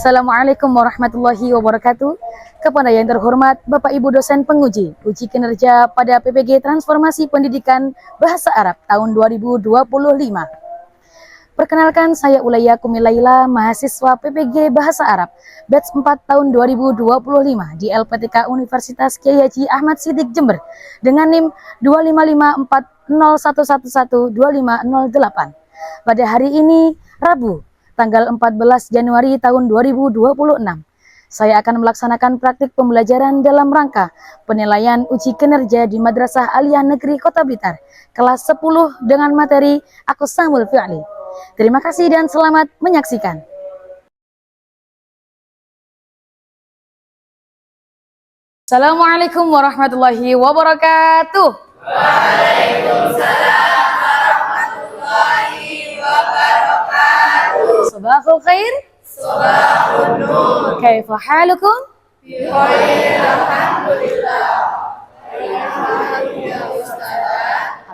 Assalamualaikum warahmatullahi wabarakatuh. Kepada yang terhormat Bapak Ibu dosen penguji uji kinerja pada PPG Transformasi Pendidikan Bahasa Arab tahun 2025. Perkenalkan, saya Ulaya Kumilaila, mahasiswa PPG Bahasa Arab batch 4 tahun 2025 di LPTK Universitas Kyai Haji Ahmad Siddiq Jember dengan NIM 25540112508. Pada hari ini Rabu tanggal 14 Januari tahun 2026, saya akan melaksanakan praktik pembelajaran dalam rangka penilaian uji kinerja di Madrasah Aliyah Negeri Kota Blitar, kelas 10 dengan materi Aqsamul Fi'li. Terima kasih dan selamat menyaksikan. Assalamualaikum warahmatullahi wabarakatuh. Waalaikumsalam warahmatullahi wabarakatuh. Sabahul khair. Sabahun nur. Kaifa halukum? Bi khairin, alhamdulillah.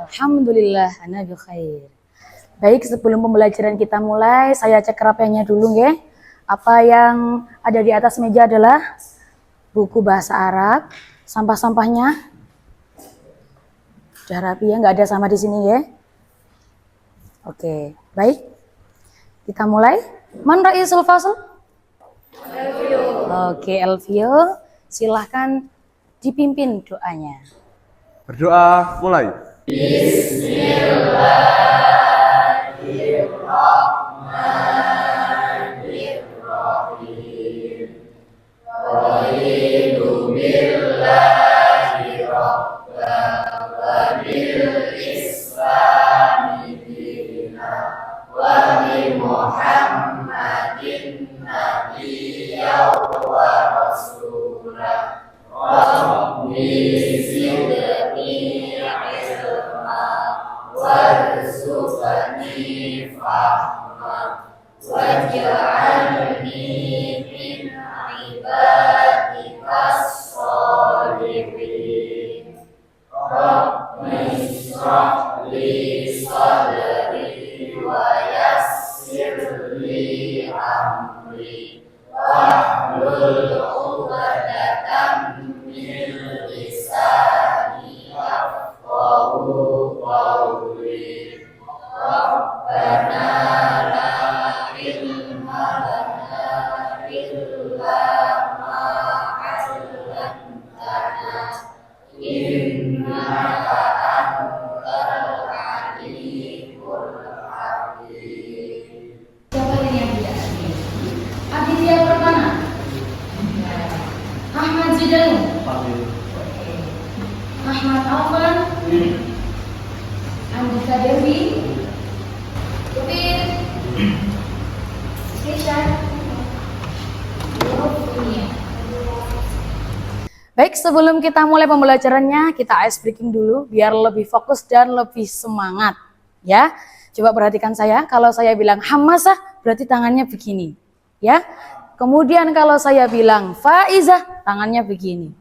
Alhamdulillah, ana bi khair. Baik, sebelum pembelajaran kita mulai, saya cek rapiannya dulu ya. Apa yang ada di atas meja adalah buku bahasa Arab, sampah-sampahnya. Sudah rapi ya, nggak ada sampah di sini ya. Oke, baik. Kita mulai. Man ra'isul fasl? Elvio. Oke, Elvio, silahkan dipimpin doanya. Berdoa, mulai. Bismillahirrahmanirrahim. Raditu billahi rabban wa bil islami dinan wa bi Muhammadin nabiyyan wa rasulah. Rabbi zidni ilma warzuqni fahma waj'alni min ibadikas sholihin. Rabbi shrah li sadri wa yassir li amri wahlul 'uqdatam min lisani yafqahu qawli. Rabbana la ilma lana illa ma 'allamtana innaka antal alimul hakim. Siapa ini yang tidak hadir? Aditya Permana, Ahmad Zidalu, Ahmad Alvan, Andika Dewi, Upir, Keisha, Yofia. Baik, sebelum kita mulai pembelajarannya, kita ice breaking dulu biar lebih fokus dan lebih semangat ya. Coba perhatikan saya, kalau saya bilang hamasah berarti tangannya begini ya. Kemudian kalau saya bilang faizah, tangannya begini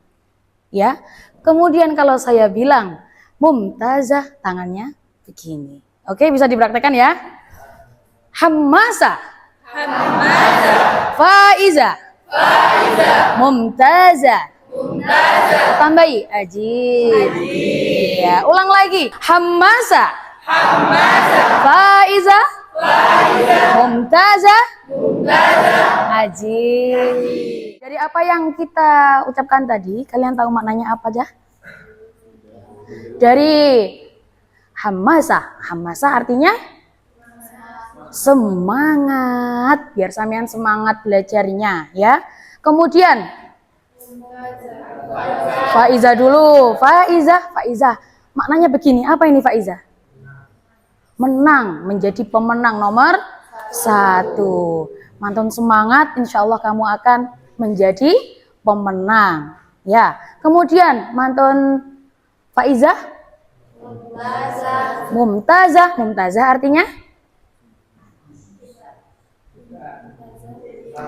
ya. Kemudian kalau saya bilang mumtazah, tangannya begini. Oke, bisa dipraktekkan ya. Hamasah, faizah, mumtazah, tambahi ajib. Ya, ulang lagi. Hamasah, faizah, mumtazah, ajib. Dari apa yang kita ucapkan tadi, kalian tahu maknanya apa aja? Dari hamasah. Hamasah artinya semangat, biar sampean semangat belajarnya ya. Kemudian faizah dulu. Faizah. Maknanya begini, apa ini faizah? Menang, menjadi pemenang nomor 1. Mantun semangat, insya Allah kamu akan menjadi pemenang ya. Kemudian mantun faizah, mumtazah. Mumtazah artinya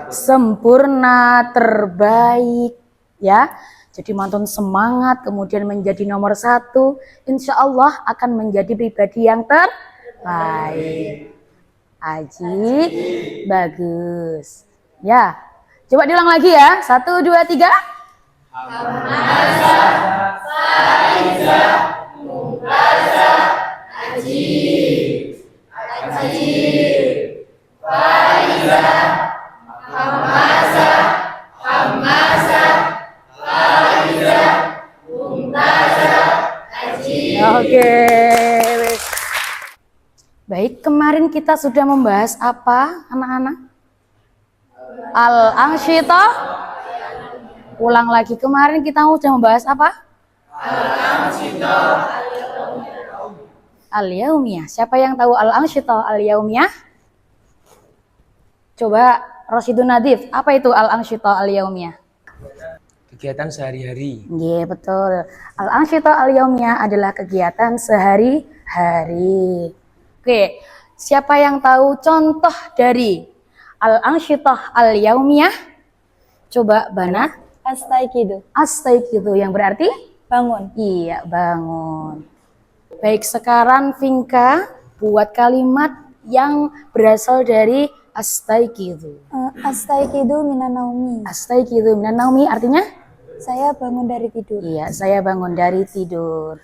sempurna, terbaik ya. Jadi mantun semangat, kemudian menjadi nomor 1, insya Allah akan menjadi pribadi yang terbaik. Aji, bagus. Ya, Coba diulang lagi ya. 1, 2, 3. Oke. Baik, kemarin kita sudah membahas apa, anak-anak? Al-Ansyitah. Ulang lagi, kemarin kita sudah membahas apa? Al-Yaumiyah. Siapa yang tahu Al-Ansyitah Al-Yaumiyah? Coba Rosidun Nadif, apa itu Al-Ansyitah Al-Yaumiyah? Kegiatan sehari-hari. Iya, betul. Al-Ansyitah Al-Yaumiyah adalah kegiatan sehari-hari. Oke, siapa yang tahu contoh dari Al-Ansyitah Al-Yaumiyah? Coba Bana. Astaikidu, Astaikidu yang berarti? bangun. Iya, bangun. Baik, sekarang Vinka buat kalimat yang berasal dari astaikidu. Astaikidu minanaumi. Astaikidu minanaumi artinya? Saya bangun dari tidur. Iya, saya bangun dari tidur.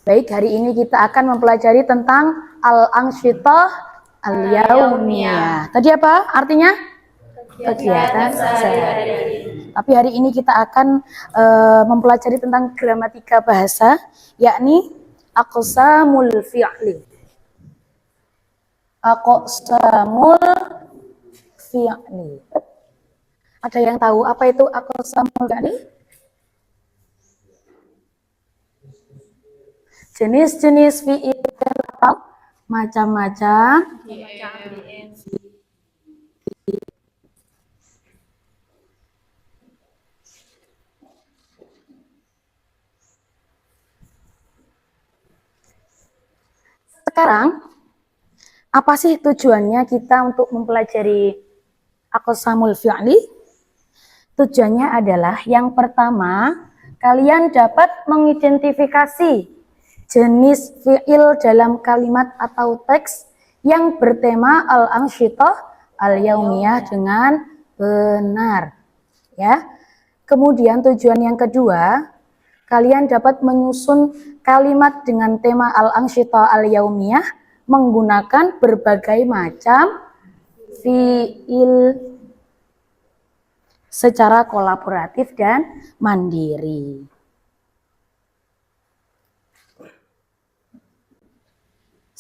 Baik, hari ini kita akan mempelajari tentang Al-Ansyitah Al-Yaumiyah. Tadi apa artinya? Kegiatan sehari-hari. Tapi hari ini kita akan mempelajari tentang gramatika bahasa, yakni aqsamul fi'li. Aqsamul fi'li. Ada yang tahu apa itu aqsamul fi'li? Jenis-jenis fi'il atau macam-macam sekarang, apa sih tujuannya kita untuk mempelajari aqsamul fi'li? Tujuannya adalah yang pertama, kalian dapat mengidentifikasi jenis fi'il dalam kalimat atau teks yang bertema Al-Ansyitah Al-Yaumiyah dengan benar. Ya. Kemudian tujuan yang kedua, kalian dapat menyusun kalimat dengan tema Al-Ansyitah Al-Yaumiyah menggunakan berbagai macam fi'il secara kolaboratif dan mandiri.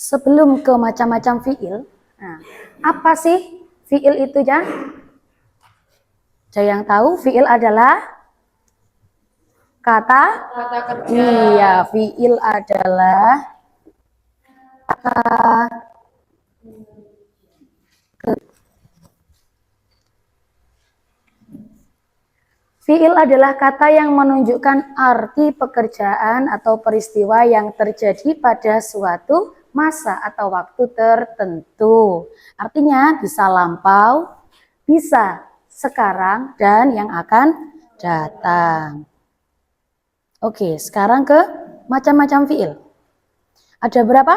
Sebelum ke macam-macam fi'il, nah, apa sih fi'il itu ya? Ada yang tahu fi'il adalah kata kerja. Iya, fi'il adalah kata Fi'il adalah kata yang menunjukkan arti pekerjaan atau peristiwa yang terjadi pada suatu masa atau waktu tertentu. Artinya bisa lampau, bisa sekarang, dan yang akan datang. Oke, sekarang ke macam-macam fi'il. Ada berapa?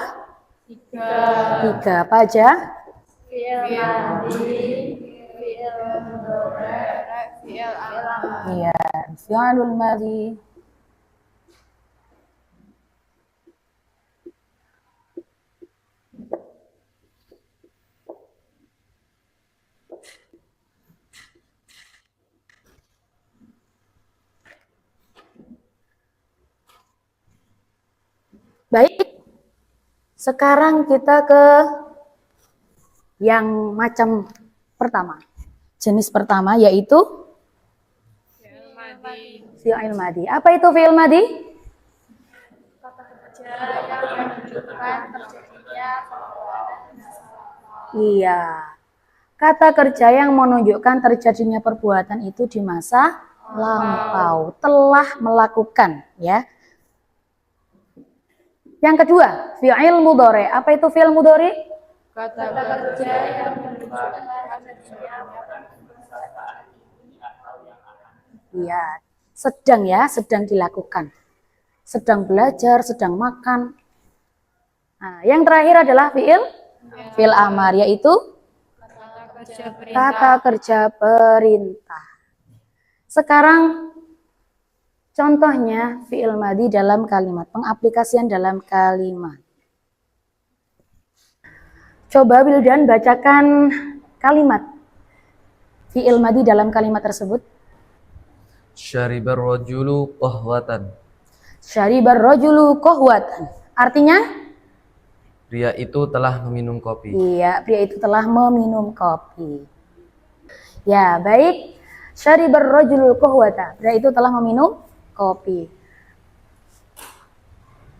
3. Apa aja? Fi'il madhi, fi'il mudhari', fi'il amr. Iya, fi'ilul madhi. Baik, sekarang kita ke yang macam pertama. Jenis pertama yaitu fi'il madhi. Apa itu fi'il madhi? Kata kerja yang menunjukkan terjadinya Iya. Kata kerja yang menunjukkan terjadinya perbuatan itu di masa lampau, telah melakukan, ya. Yang kedua, fi'il mudhari'. Apa itu fi'il mudhari'? kata kerja yang menunjukkan terjadinya Iya, sedang ya, sedang dilakukan. Sedang belajar, sedang makan. Nah, yang terakhir adalah fi'il amar, yaitu kata kerja perintah. kata kerja perintah. Sekarang contohnya fi'il madhi dalam kalimat, pengaplikasian dalam kalimat. Coba Wildan bacakan kalimat fi'il madhi dalam kalimat tersebut. Syaribar rajulu qahwatan. Syaribar rajulu qahwatan. Artinya? Pria itu telah meminum kopi. Iya, pria itu telah meminum kopi. Ya, baik. Syaribar rajulu qahwatan. Pria itu telah meminum kopi.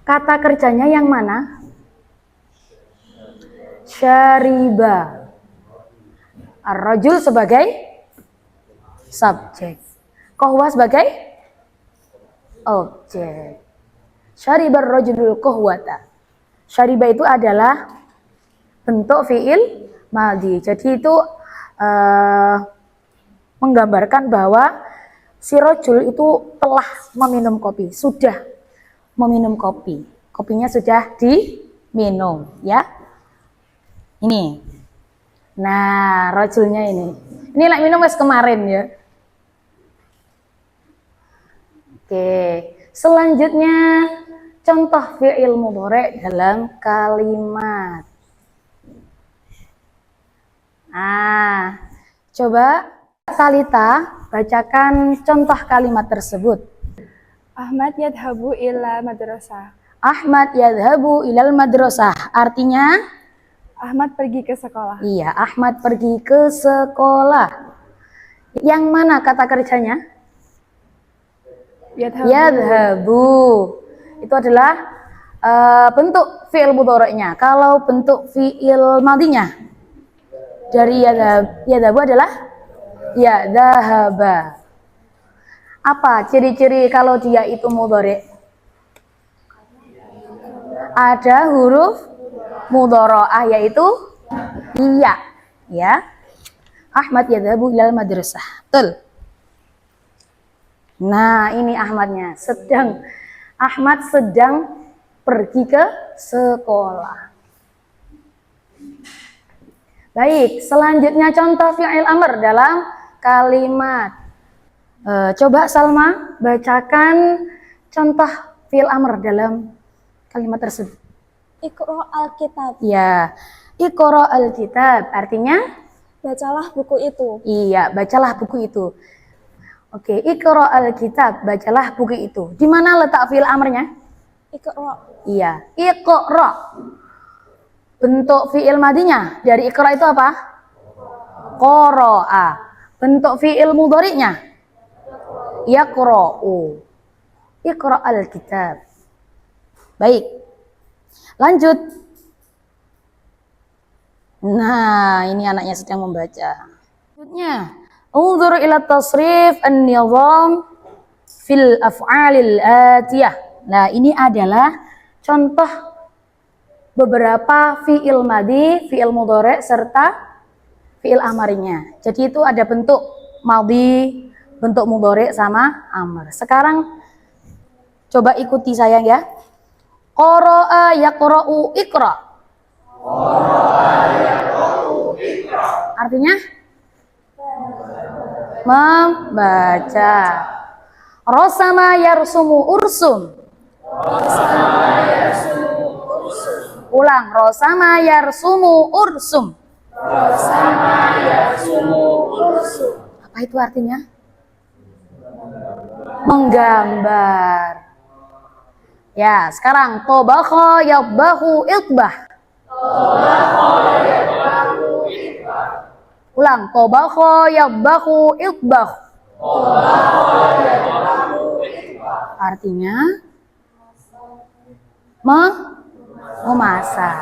Kata kerjanya yang mana? Syariba. Ar-rajul sebagai subjek. Qahwa sebagai objek. Syaribar rajulul qahwata. Syariba itu adalah bentuk fi'il madhi. Jadi itu menggambarkan bahwa si rajul itu telah meminum kopi, sudah meminum kopi. Kopinya sudah diminum, ya. Ini. Nah, rajulnya ini. Ini lek minum wis kemarin ya. Oke, selanjutnya contoh fi'il mudhari' dalam kalimat. Nah, coba Salita bacakan contoh kalimat tersebut. Ahmad yadhabu ila madrasah. Ahmad yadhabu ilal madrasah. Artinya? Ahmad pergi ke sekolah. Iya, Ahmad pergi ke sekolah. Yang mana kata kerjanya? Yadhabu. Itu adalah bentuk fi'il mudhari'nya. Kalau bentuk fi'il madhinya dari yadhabu adalah yadhaba. Apa ciri-ciri kalau dia itu mudhari'? Ada huruf mudhara'ah yaitu iya, ya. Ahmad yadhabu ilal madrasah. Betul. Nah, ini Ahmadnya. Ahmad sedang pergi ke sekolah. Baik, selanjutnya contoh fi'il amr dalam kalimat. Coba Salma bacakan contoh fi'il amr dalam kalimat tersebut. Iqra al-kitab. Ya, iqra al-kitab artinya Bacalah buku itu. iya, bacalah buku itu. Oke, iqra al-kitab, bacalah buku itu. Di mana letak fi'il amrnya? Iqra. Iya, iqra. Bentuk fi'il madinya dari iqra itu apa? Qara'a. Bentuk fi'il mudhari'nya? Yaqra'u. Iqra al-kitab. Baik. Lanjut. Nah, ini anaknya sedang membaca. Selanjutnya, unzur ila tasrif an-nizam fil af'alil atiyah. Nah, ini adalah contoh beberapa fi'il madhi, fi'il mudhari' serta fi'il amarinya. Jadi itu ada bentuk madhi, bentuk mudhari' sama amr. Sekarang coba ikuti saya ya. Qara'a yaqra'u iqra. Artinya membaca. Rasama yarsumu ursum. Ulang, rasama yarsumu ursum. Apa itu artinya? Menggambar. Ya, sekarang tobakha yadbahu itbah. Ulang, tobakha yadbahu itbah. Artinya memasak.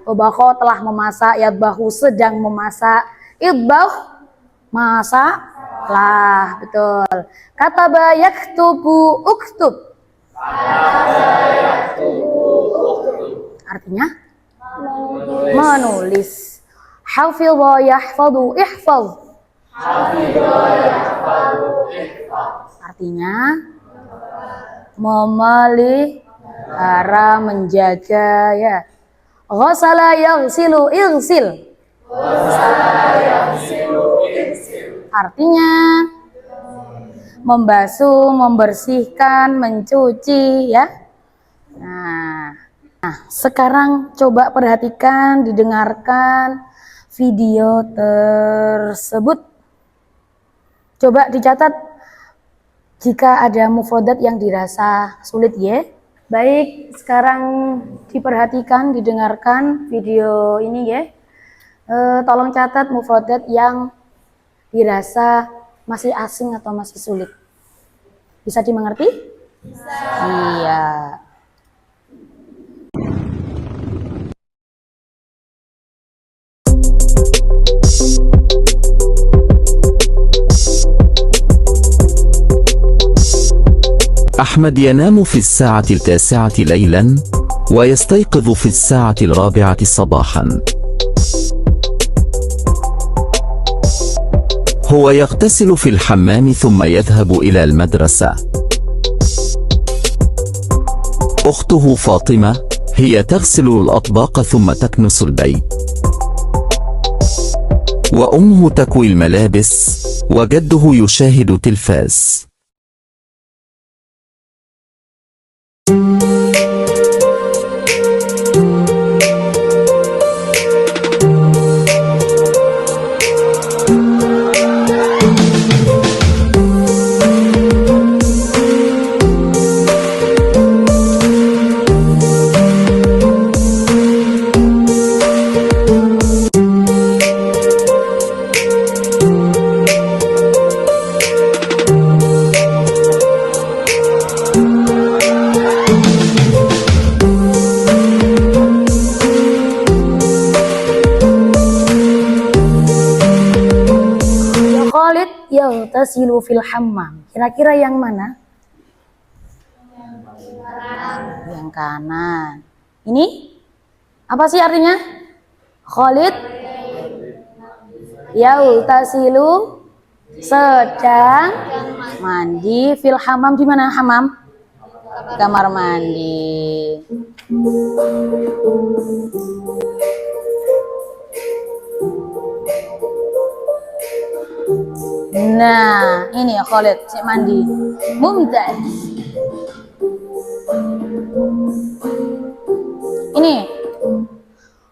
Tobakha telah memasak, yadbahu sedang memasak, itbah masaklah, betul. Kataba yaktubu uktub. Artinya menulis. Hafidha yahfadhu ihfadh. Artinya memelihara, menjaga, ya. Ghasala yaghsilu ighsil. Artinya membasuh, membersihkan, mencuci ya. Nah, sekarang coba perhatikan, didengarkan video tersebut. Coba dicatat jika ada mufrodat yang dirasa sulit ya. Baik, sekarang diperhatikan, didengarkan video ini ya. Tolong catat mufrodat yang dirasa masih asing atau masih sulit. Bisa dimengerti? Bisa. Iya. أحمد ينام في الساعة 9 ليلا ويستيقظ في الساعة 4 صباحا. هو يغتسل في الحمام ثم يذهب إلى المدرسة. أخته فاطمة هي تغسل الأطباق ثم تكنس البيت، وأمه تكوي الملابس، وجده يشاهد تلفاز. Yaghtasilu fil hammam. Kira-kira yang mana? Yang kanan. Ini apa sih artinya? Khalid yaghtasilu sedang mandi fil hammam. Di mana hammam? Kamar mandi. Nah, ini ya Khalid cek mandi. Mumtaz. Ini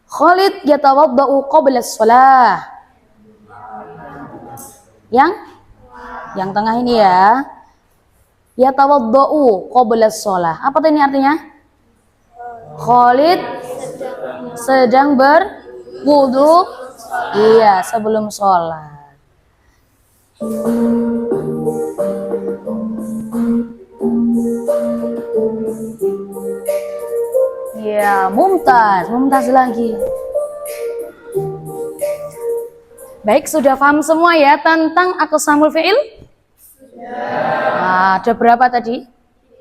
Khalid yatawaddau qabla shalah. Yang tengah ini ya. Yatawaddau qabla shalah. Apa tuh ini artinya? Khalid sedang berwudu. Iya, sebelum sholat. Ya, mumtaz lagi. Baik, sudah paham semua ya tentang aqsamul fi'il? Nah, ada berapa tadi?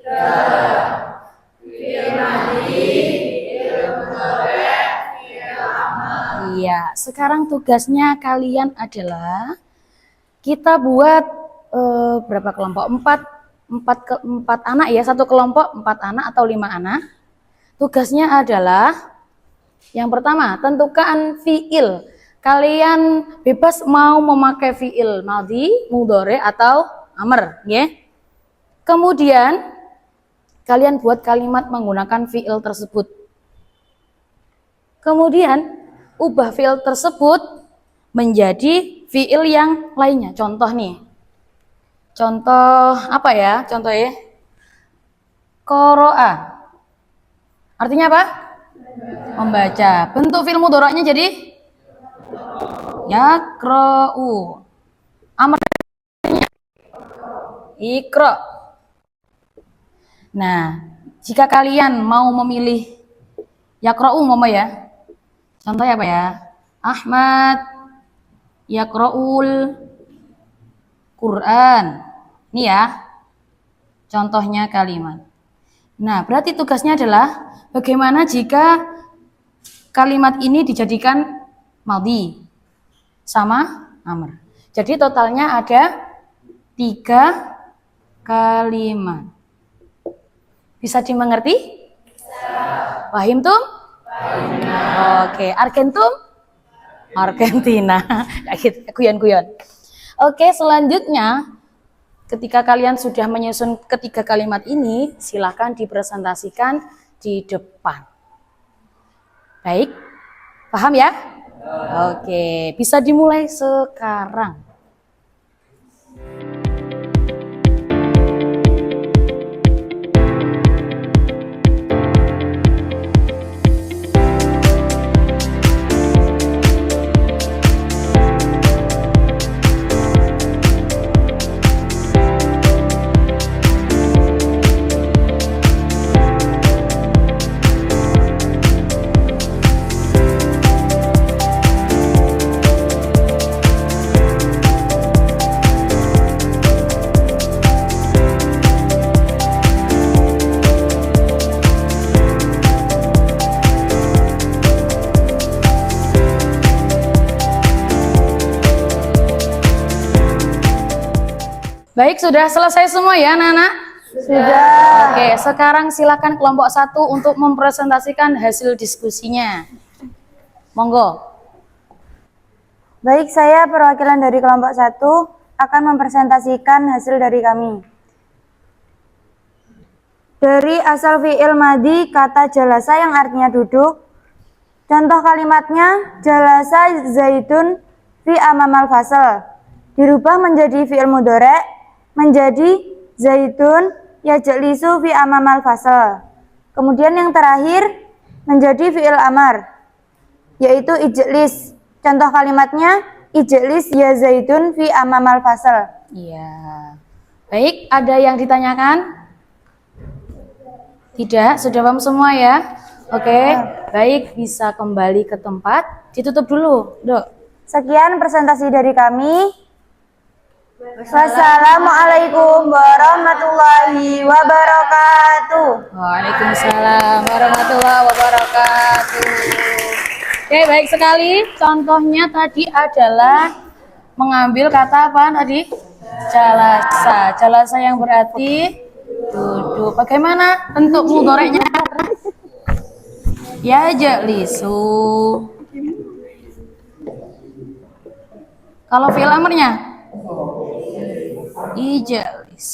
3. Iya, sekarang tugasnya kalian adalah kita buat berapa kelompok? 4 anak ya, satu kelompok 4 anak atau 5 anak. Tugasnya adalah yang pertama, tentukan fiil. Kalian bebas mau memakai fiil madhi, mudhari atau amr, ya. Kemudian kalian buat kalimat menggunakan fiil tersebut. Kemudian ubah fiil tersebut menjadi fiil yang lainnya. Contoh nih. Contoh apa ya? Contoh ya. Qara'a. Artinya apa? Membaca. Bentuk fiil mudhari'nya jadi yaqra'u. Amrnya iqra. Nah, jika kalian mau memilih yaqra'u ya. Contohnya apa ya? Ahmad yaqra'ul Quran. Ini ya. Contohnya kalimat. Nah, berarti tugasnya adalah bagaimana jika kalimat ini dijadikan madhi sama amr. Jadi totalnya ada 3 kalimat. Bisa dimengerti? Bisa. Paham tuh? Oke, Argentum? Argentina. Kuyon-kuyon. Oke, selanjutnya Ketika kalian sudah menyusun ketiga kalimat ini, silakan dipresentasikan di depan. Baik, paham ya? Oke, bisa dimulai sekarang. Baik, sudah selesai semua ya, anak-anak? Sudah. Oke, sekarang silakan kelompok 1 untuk mempresentasikan hasil diskusinya. Monggo. Baik, saya perwakilan dari kelompok 1 akan mempresentasikan hasil dari kami. Dari asal fi'il madi kata jalasa yang artinya duduk. Contoh kalimatnya, jalasa zaidun fi amamal fasal. Dirubah menjadi fi'il mudhari' menjadi zaidun yajlisu fi amamal fasal. Kemudian yang terakhir menjadi fi'il amar, yaitu ijlis. Contoh kalimatnya, ijlis ya zaidun fi amamal fasal. Iya. Baik, ada yang ditanyakan? Tidak, sudah paham semua ya? Oke, baik, bisa kembali ke tempat. Ditutup dulu, Dok. Sekian presentasi dari kami. Wassalamualaikum warahmatullahi wabarakatuh. Waalaikumsalam warahmatullahi wabarakatuh. Oke, baik sekali. Contohnya tadi adalah mengambil kata apa tadi? Jalasa. Jalasa yang berarti duduk. Bagaimana bentuk mudhari'nya? Ya jalisu. Kalau fi'il amrnya? Ijlis.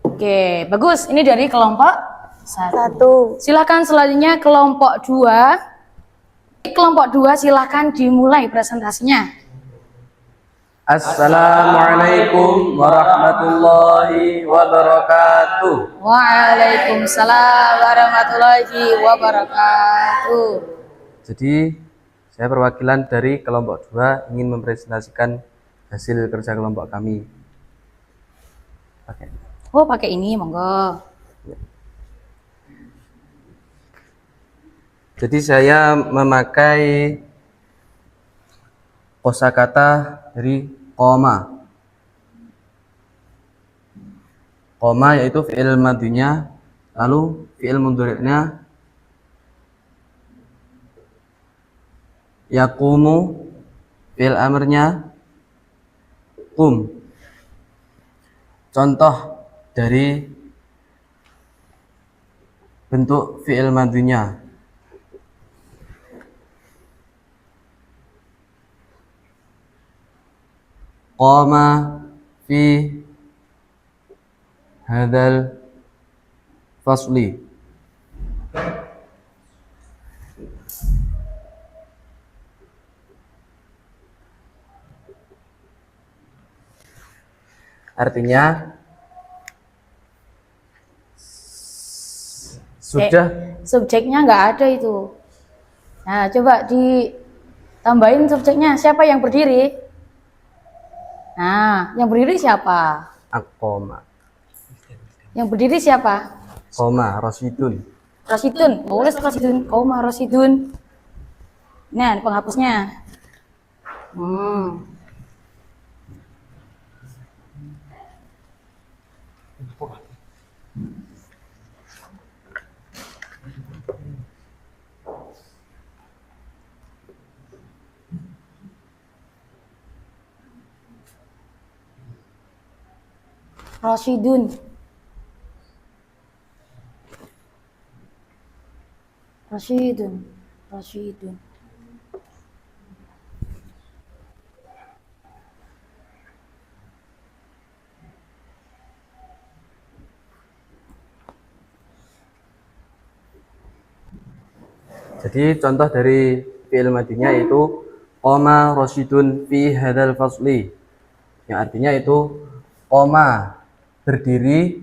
Oke, bagus. Ini dari kelompok 1. Silakan selanjutnya kelompok 2. Kelompok 2 silakan dimulai presentasinya. Assalamualaikum warahmatullahi wabarakatuh. Waalaikumsalam warahmatullahi wabarakatuh. Jadi saya perwakilan dari kelompok 2 ingin mempresentasikan hasil kerja kelompok kami. Oh, pakai ini, monggo. Jadi saya memakai kosakata dari koma. Koma yaitu fi'il madinya, lalu fi'il mudhari'nya yaqumu, fi'il amrnya qum. Contoh dari bentuk fi'il madinya, qama fi hadzal fasli. Artinya sudah Subjeknya nggak ada itu. Nah, coba ditambahin subjeknya. Siapa yang berdiri? Nah, yang berdiri siapa? akoma, Yang berdiri siapa? koma rasidun. Rasidun. Boleh Rasidun. Koma Rasidun. Nah, penghapusnya. Rasidun. Rasidun. Rasidun. Jadi contoh dari fi'il madinya yaitu qoma Rasyidun fi hadzal fasli. Yang artinya itu qoma berdiri.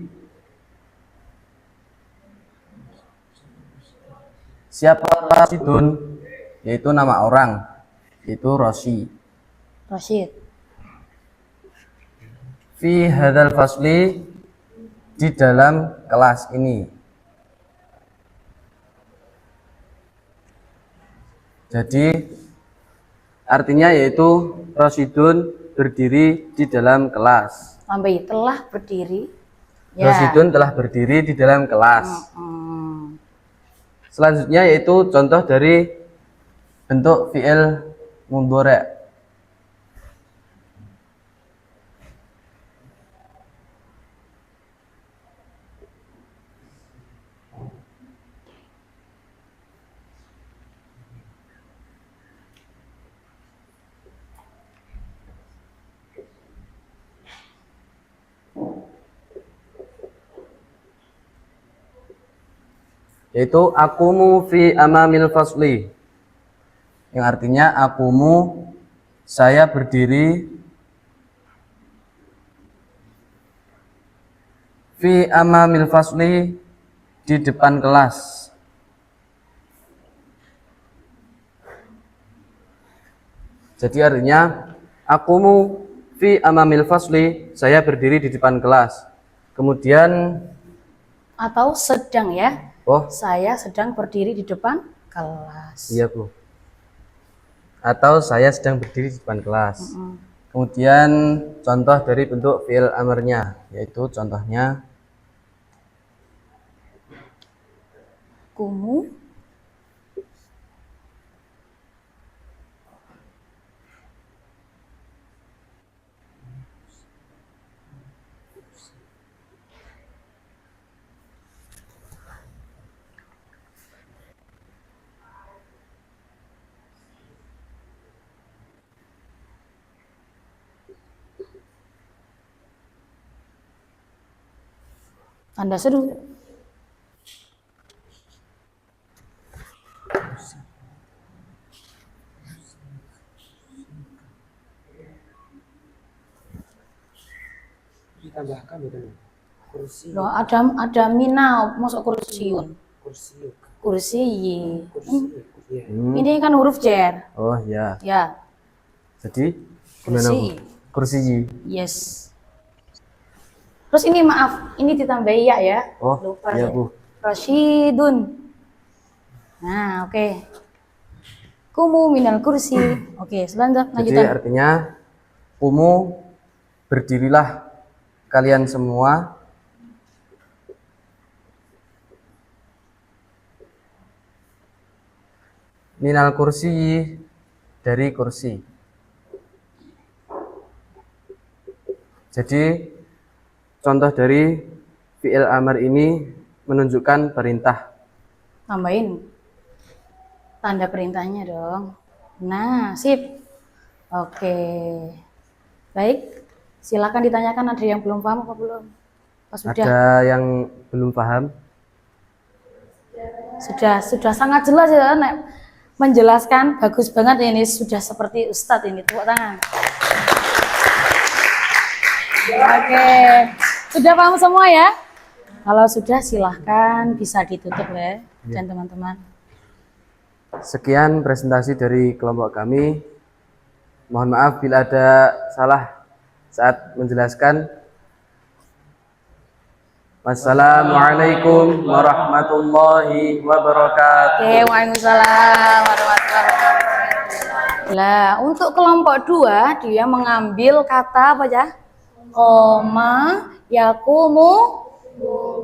Siapa Rasyidun? Yaitu nama orang. Itu Rasyi. Rashid. Fi hadzal fasli, di dalam kelas ini. Jadi artinya yaitu Rasyidun berdiri di dalam kelas. Tambahi telah berdiri. Ya. Rasyidun telah berdiri di dalam kelas. Hmm. Selanjutnya yaitu contoh dari bentuk fi'il mudhari'. Yaitu akumu fi amamil fasli, yang artinya akumu, saya berdiri, fi amamil fasli, di depan kelas. Jadi artinya akumu fi amamil fasli, saya berdiri di depan kelas. Kemudian Atau sedang ya. oh Saya sedang berdiri di depan kelas. iya Bu. Atau saya sedang berdiri di depan kelas. Kemudian contoh dari bentuk fi'il amarnya, yaitu contohnya Kumu tanda seru. Ditambahkan betul. Kursi, Loh, ada mina masuk kursiun. kursi, Kursi. kursi. Ya. Ini kan huruf jer. oh ya. Ya, Jadi gimana Bu? kursi. Kursi. Yes. Terus ini maaf, ini ditambahi ya. Oh Lupa iya saya. Bu. Rasyidun. Nah, oke. Kumu minal kursi. Oke, Jadi lanjutan. artinya kumu, berdirilah kalian semua minal kursi, dari kursi. Jadi contoh dari fi'il amar ini menunjukkan perintah. Tambahin tanda perintahnya dong. Nah, sip. Oke. Baik. Silakan ditanyakan, ada yang belum paham apa belum? Pas sudah. Ada yang belum paham? Sudah sangat jelas ya, Nek. Menjelaskan bagus banget ini, sudah seperti Ustadz ini, tepuk tangan. Oke, sudah paham semua ya? Kalau sudah silahkan bisa ditutup ya, dan teman-teman. Sekian presentasi dari kelompok kami. Mohon maaf bila ada salah saat menjelaskan. Wassalamualaikum warahmatullahi wabarakatuh. Oke, waalaikumsalam warahmatullahi wabarakatuh. Lah, untuk kelompok 2 dia mengambil kata apa ya? Koma, yakumu,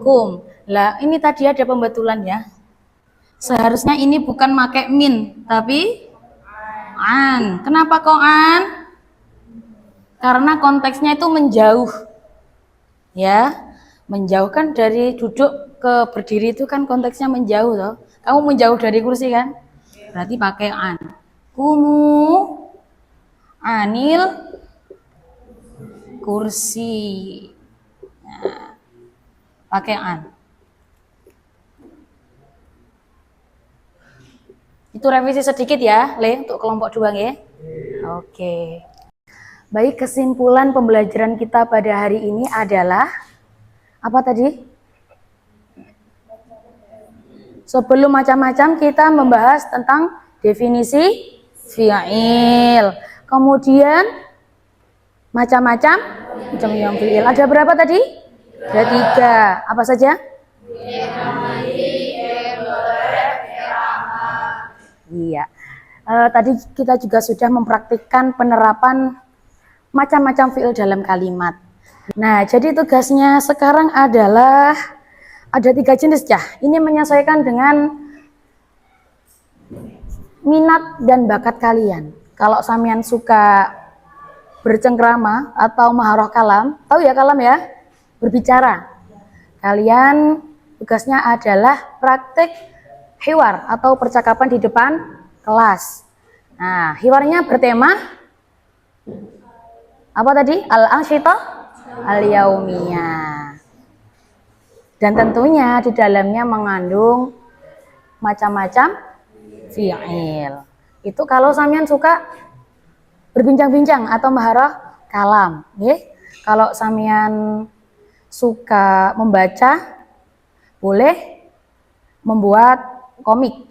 kum. Lah, ini tadi ada pembetulan ya. Seharusnya ini bukan pakai min, tapi an. Kenapa kok an? Karena konteksnya itu menjauh. Ya, menjauhkan dari duduk ke berdiri itu kan konteksnya menjauh toh. Kamu menjauh dari kursi kan? Berarti pakai an. Kumu anil kursi. Nah, pakai an. Itu revisi sedikit ya, Le, untuk kelompok 2 ya. Oke. Baik, kesimpulan pembelajaran kita pada hari ini adalah apa tadi? Sebelum macam-macam kita membahas tentang definisi fi'il. Kemudian macam-macam fi'il. Ada berapa tadi? Ada 3. Apa saja? Iya. Tadi kita juga sudah mempraktikkan penerapan macam-macam fi'il dalam kalimat. Nah, jadi tugasnya sekarang adalah ada 3 jenis ya. Ini menyesuaikan dengan minat dan bakat kalian. Kalau sampean suka bercengkrama atau maharoh kalam, tahu ya kalam ya? Berbicara. Kalian tugasnya adalah praktik hiwar atau percakapan di depan kelas. Nah, hiwarnya bertema apa tadi? Al-ansyitah al-yaumiyah. Dan tentunya di dalamnya mengandung macam-macam fi'il. Itu kalau sampean suka berbincang-bincang atau maharah kalam, nggih. Kalau sampean suka membaca, boleh membuat komik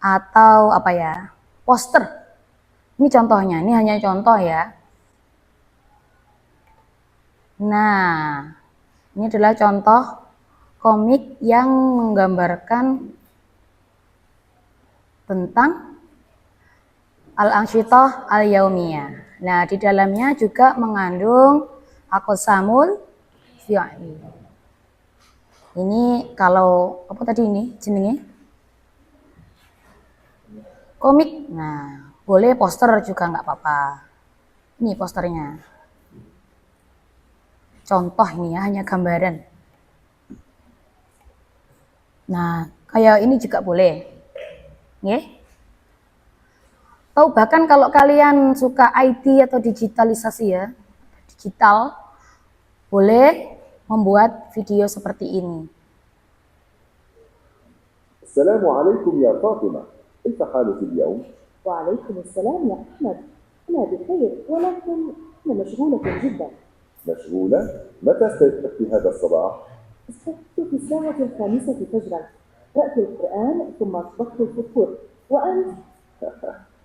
atau apa ya? Poster. Ini contohnya, ini hanya contoh ya. Nah, ini adalah contoh komik yang menggambarkan tentang al-ansyitah al-yaumiyah. Nah, di dalamnya juga mengandung aqsamul fi'il. Ini kalau apa tadi ini jenenge? Komik. Nah, boleh poster juga nggak apa-apa. Ini posternya. Contoh ini ya, hanya gambaran. Nah, kayak ini juga boleh. Nggih. Atau bahkan kalau kalian suka IT atau digitalisasi ya, digital, boleh membuat video seperti ini. Assalamualaikum ya Fatimah. كيف حالك اليوم؟ وعليكم السلام يا أحمد. أنا بخير ولكن أنا مشغولة جدا. مشغولة؟ متى استيقظت هذا الصباح؟ استيقظت في الساعة 5 فجرا. قرأت القرآن ثم أطبخت الفطور. وأنت؟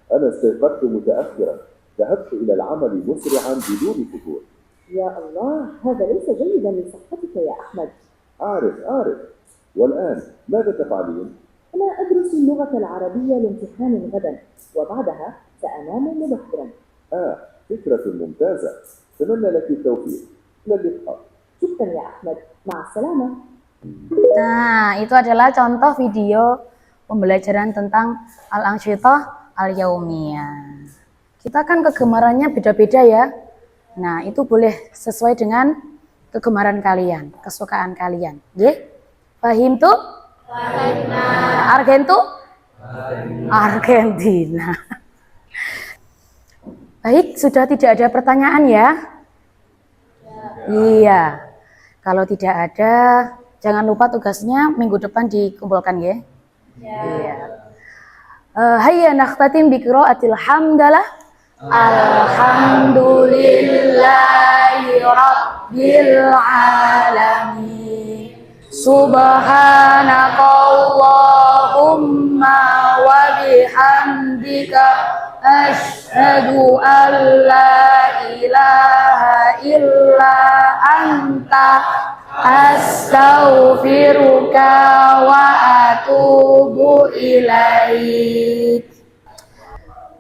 أنا استيقظت متأخرا. ذهبت إلى العمل مسرعا بدون فطور. يا الله، هذا ليس جيدا لصحتك يا أحمد. أعرف. والآن ماذا تفعلين؟ أنا أدرس اللغة العربية لامتحان غدا وبعدها سأنام مبكرا. فكرة ممتازة. أتمنى لك التوفيق. إلى اللقاء. شكرا يا أحمد. مع السلامة. Nah, itu adalah contoh video pembelajaran tentang al-ansyitah al-yaumiyah. Kita kan kegemarannya beda-beda ya. Nah, itu boleh sesuai dengan kegemaran kalian, kesukaan kalian. Nggih? Paham tuh? Argentina. Baik, sudah tidak ada pertanyaan ya? Iya. Kalau tidak ada, jangan lupa tugasnya minggu depan dikumpulkan ya. Iya. Hayya nakhtatim bi qiraatil hamdalah. Alhamdulillahi rabbil alamin. Subhanakallahumma wa bihamdika asyhadu an la ilaha illa anta astaghfiruka wa atubu ilaik.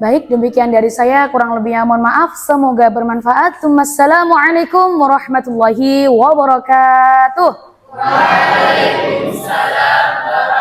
Baik, demikian dari saya, kurang lebihnya mohon maaf, semoga bermanfaat. Wassalamualaikum warahmatullahi wabarakatuh. Waalaikumsalam warahmatullahi wabarakatuh.